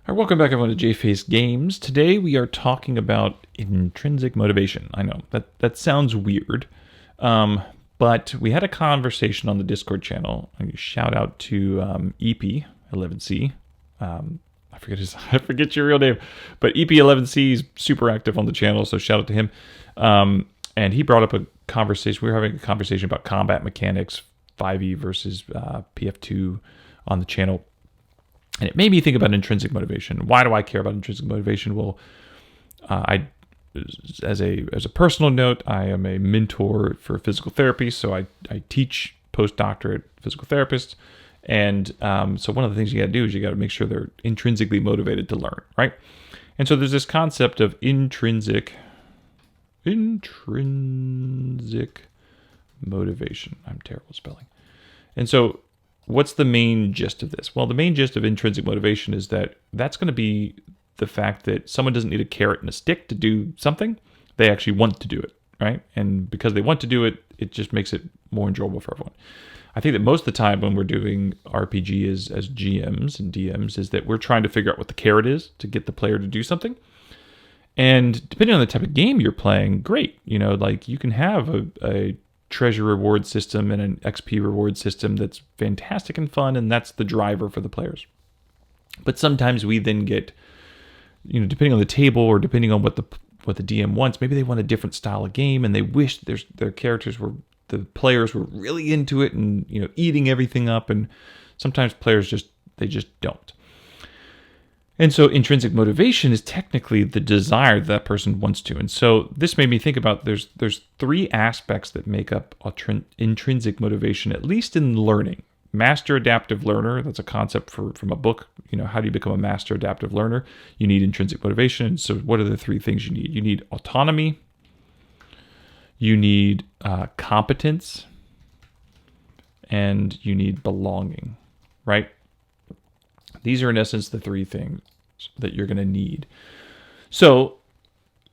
All right, welcome back everyone to JFace Games. Today we are talking about intrinsic motivation. I know that sounds weird, but we had a conversation on the Discord channel. Shout out to EP11C. I forget your real name, but EP11C is super active on the channel, so shout out to him. And he brought up a conversation. We were having a conversation about combat mechanics, 5e versus PF2 on the channel. And it made me think about intrinsic motivation. Why do I care about intrinsic motivation? Well, as a personal note, I am a mentor for physical therapy, so I teach postdoctorate physical therapists. And so one of the things you got to do is you got to make sure they're intrinsically motivated to learn, right? And so there's this concept of intrinsic motivation. I'm terrible at spelling. And so what's the main gist of this? Well, the main gist of intrinsic motivation is that's going to be the fact that someone doesn't need a carrot and a stick to do something. They actually want to do it, right? And because they want to do it, it just makes it more enjoyable for everyone. I think that most of the time when we're doing RPG as GMs and DMs is that we're trying to figure out what the carrot is to get the player to do something. And depending on the type of game you're playing, great. Like you can have a treasure reward system and an XP reward system that's fantastic and fun, and that's the driver for the players. But sometimes we then get, depending on the table or depending on what the DM wants, maybe they want a different style of game and they wish the players were really into it and eating everything up, and sometimes players just don't. And so intrinsic motivation is technically the desire that person wants to. And so this made me think about there's three aspects that make up intrinsic motivation, at least in learning. Master adaptive learner, that's a concept from a book. How do you become a master adaptive learner? You need intrinsic motivation. And so what are the three things you need? You need autonomy, you need competence, and you need belonging, right? These are in essence the three things that you're going to need. So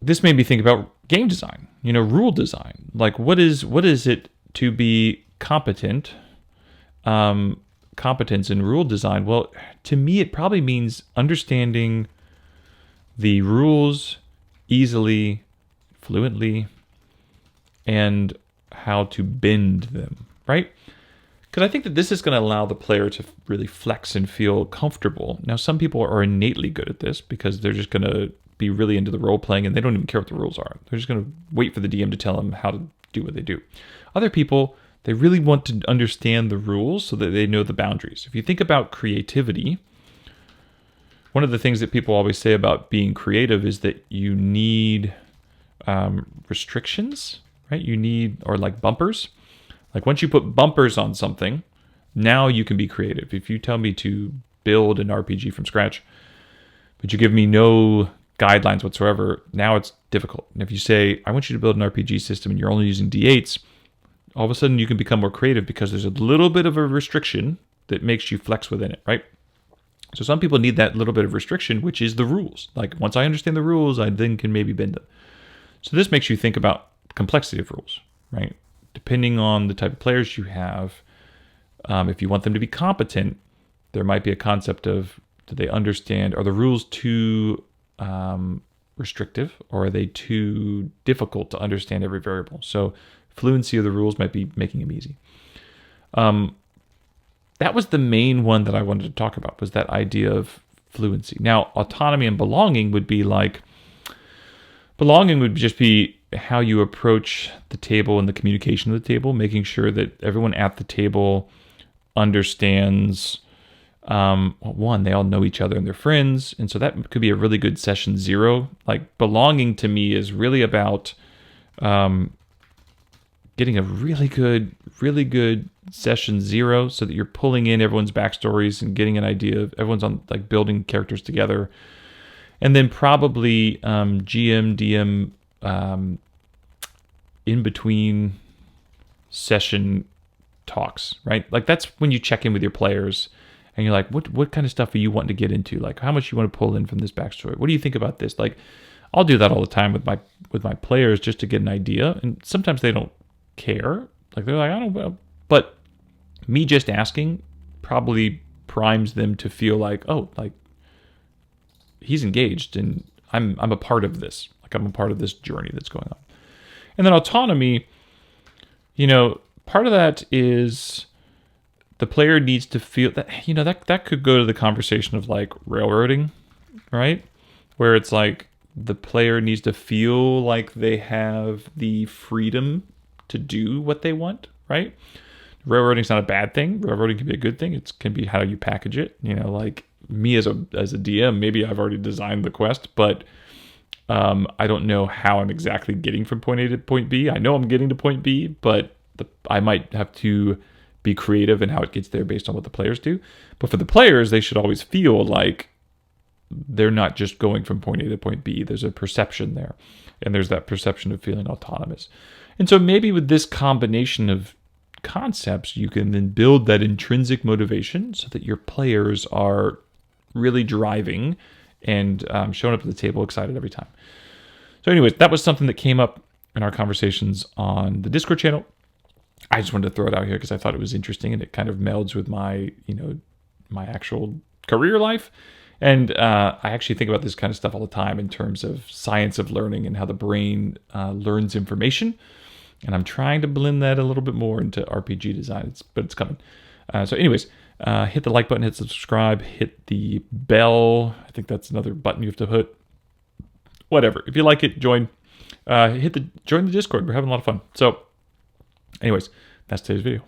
this made me think about game design, rule design. Like what is it to be competent? Competence in rule design. Well, to me, it probably means understanding the rules easily, fluently, and how to bend them, right? Because I think that this is going to allow the player to really flex and feel comfortable. Now, some people are innately good at this because they're just going to be really into the role playing and they don't even care what the rules are. They're just going to wait for the DM to tell them how to do what they do. Other people, they really want to understand the rules so that they know the boundaries. If you think about creativity, one of the things that people always say about being creative is that you need restrictions, right? Or like bumpers. Like once you put bumpers on something, now you can be creative. If you tell me to build an RPG from scratch, but you give me no guidelines whatsoever, now it's difficult. And if you say, I want you to build an RPG system and you're only using D8s, all of a sudden you can become more creative because there's a little bit of a restriction that makes you flex within it, right? So some people need that little bit of restriction, which is the rules. Like once I understand the rules, I then can maybe bend them. So this makes you think about complexity of rules, right? Depending on the type of players you have, if you want them to be competent, there might be a concept of, do they understand, are the rules too restrictive or are they too difficult to understand every variable? So fluency of the rules might be making them easy. That was the main one that I wanted to talk about, was that idea of fluency. Now, autonomy and belonging would just be how you approach the table and the communication of the table, making sure that everyone at the table understands, one, they all know each other and they're friends. And so that could be a really good session 0. Like belonging to me is really about getting a really good session 0 so that you're pulling in everyone's backstories and getting an idea of everyone's on like building characters together. And then probably GM, DM, in between session talks, right? Like that's when you check in with your players and you're like, what kind of stuff are you wanting to get into? Like how much you want to pull in from this backstory? What do you think about this? Like I'll do that all the time with my players just to get an idea. And sometimes they don't care. Like they're like, I don't know. But me just asking probably primes them to feel like, oh, like he's engaged, and I'm a part of this. Like, I'm a part of this journey that's going on. And then autonomy, part of that is the player needs to feel that, that could go to the conversation of like railroading, right? Where it's like the player needs to feel like they have the freedom to do what they want, right? Railroading is not a bad thing. Railroading can be a good thing. It can be how you package it. Like me as a DM, maybe I've already designed the quest, but I don't know how I'm exactly getting from point A to point B. I know I'm getting to point B, but I might have to be creative in how it gets there based on what the players do. But for the players, they should always feel like they're not just going from point A to point B. There's a perception there, and there's that perception of feeling autonomous. And so maybe with this combination of concepts, you can then build that intrinsic motivation so that your players are really driving and showing up at the table excited every time. So anyways, that was something that came up in our conversations on the Discord channel. I just wanted to throw it out here because I thought it was interesting, and it kind of melds with my, my actual career life. And I actually think about this kind of stuff all the time in terms of science of learning and how the brain learns information. And I'm trying to blend that a little bit more into RPG design, but it's coming. So anyways, hit the like button, hit subscribe, hit the bell. I think that's another button you have to hit. Whatever. If you like it, join the Discord. We're having a lot of fun. So anyways, that's today's video.